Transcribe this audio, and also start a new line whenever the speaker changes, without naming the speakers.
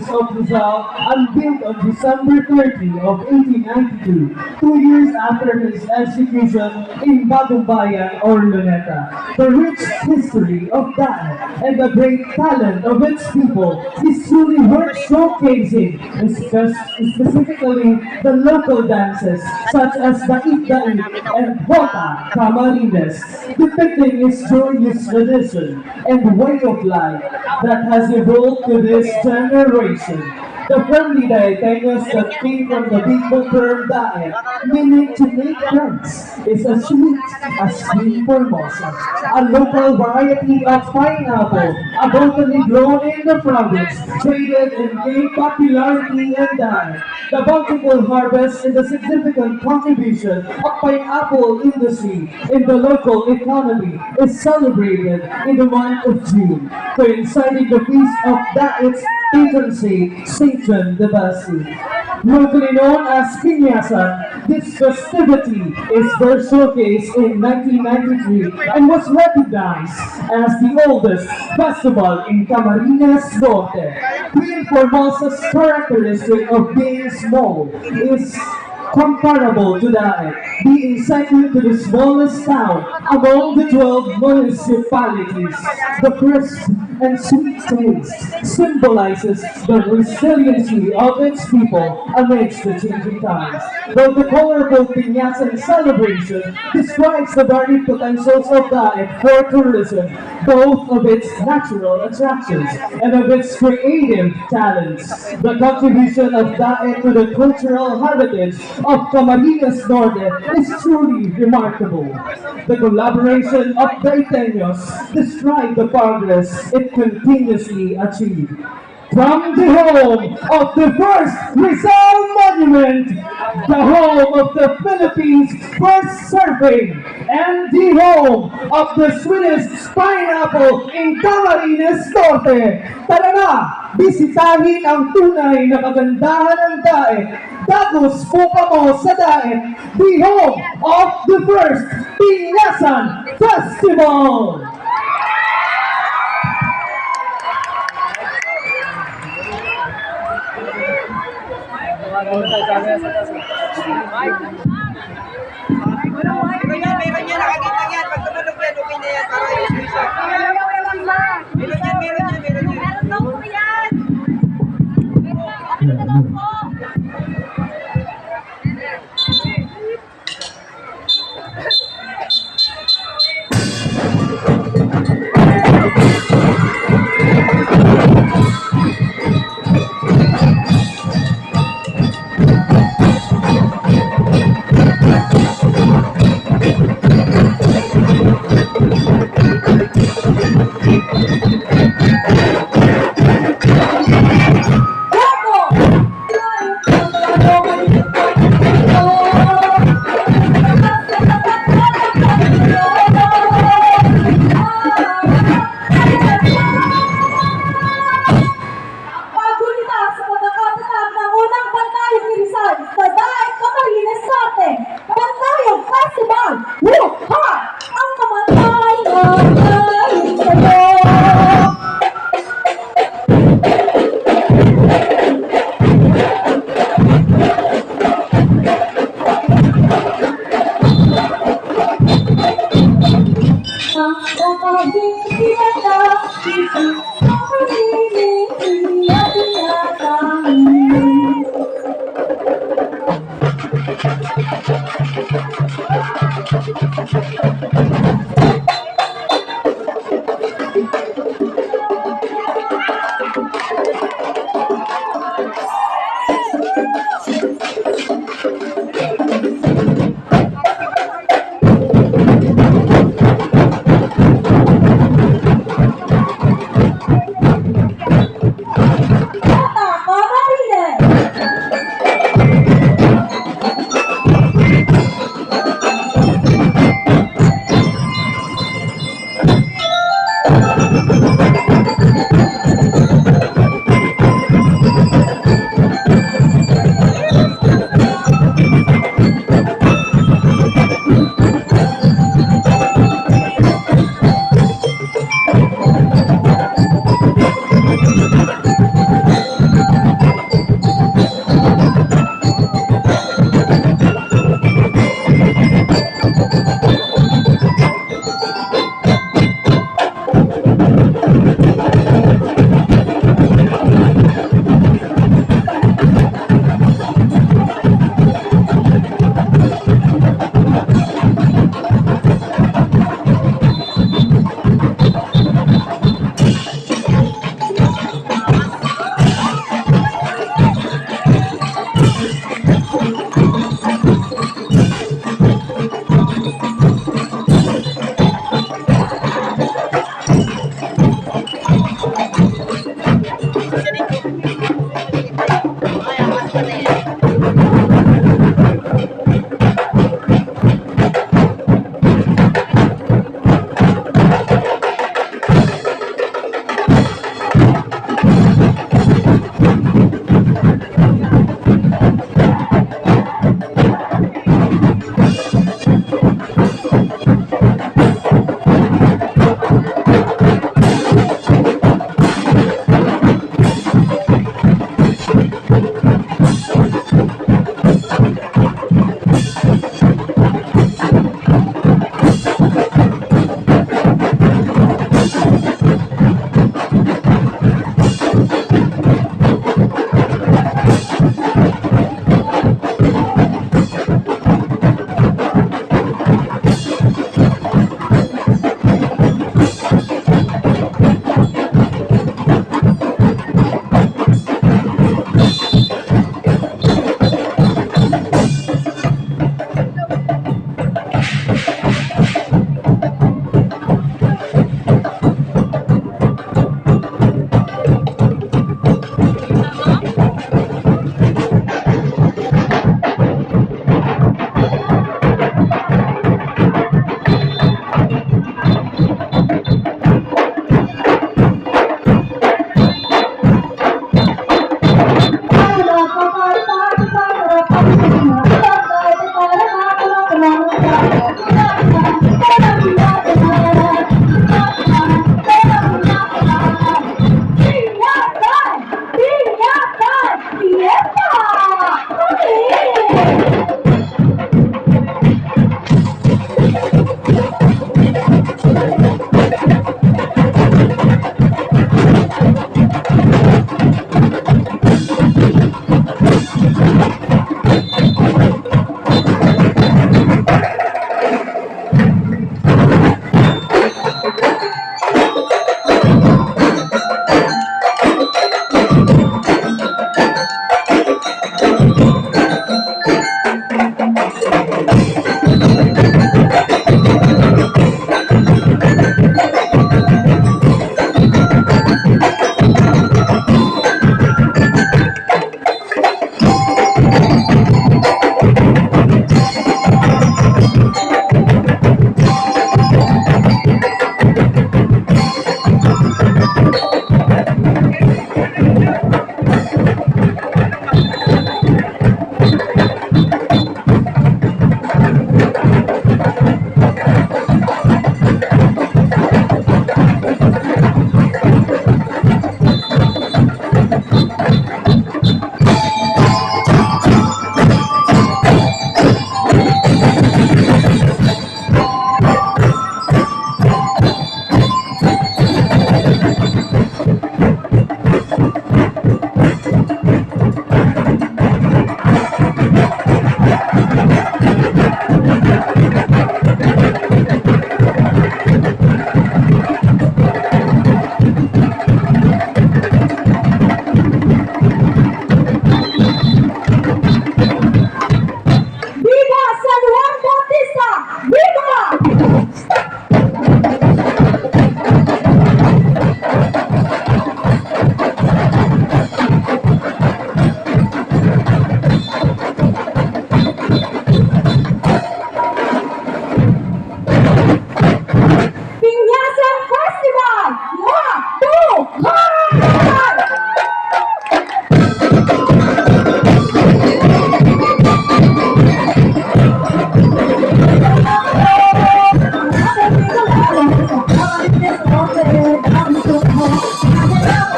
of Rizal, unveiled on December 30 of 1892, 2 years after his execution in Bagumbayan or Luneta. The rich history of that and the great talent of its people is truly worth showcasing, specifically the local dances such as the Itdaig and Hota Camarines, depicting its joyous tradition and way of life that has evolved to this generation. The friendly Daeteños that came from the Bicol term Daet, meaning to make friends, is as sweet as Queen Formosa, a local variety of pineapple, abundantly grown in the province, traded and gained popularity in Daet. The bountiful harvest and the significant contribution of pineapple industry in the local economy is celebrated in the month of June, coinciding the feast of Daet's patron saint, Saint John the Baptist. Locally known as Pinyasan, this festivity is first showcased in 1993 and was recognized as the oldest festival in Camarines Norte. Queen Formosa's characteristic of being small is comparable to that, being second to the smallest town among the 12 municipalities. The crisp and sweet taste symbolizes the resiliency of its people amidst the changing times. Though the colorful Pinyasan celebration describes the varied potentials of Daet for tourism, both of its natural attractions and of its creative talents. The contribution of Daet to the cultural heritage of Camarines Norte is truly remarkable. The collaboration of Daeteños describe the progress it continuously achieved. From the home of the first Rizal Monument, the home of the Philippines' first surfing, and the home of the sweetest pineapple in Camarines Norte. Tara na, bisitahin ang tunay na kagandahan ng Daet. Dagos po pa mo sa Daet, the home of the first Pinyasan Festival!
Meron yan, nakakita yan. Pag tumunog yan, okay na yan. Para yung screenshot. Meron yan. Meron daw po yan. Meron daw po.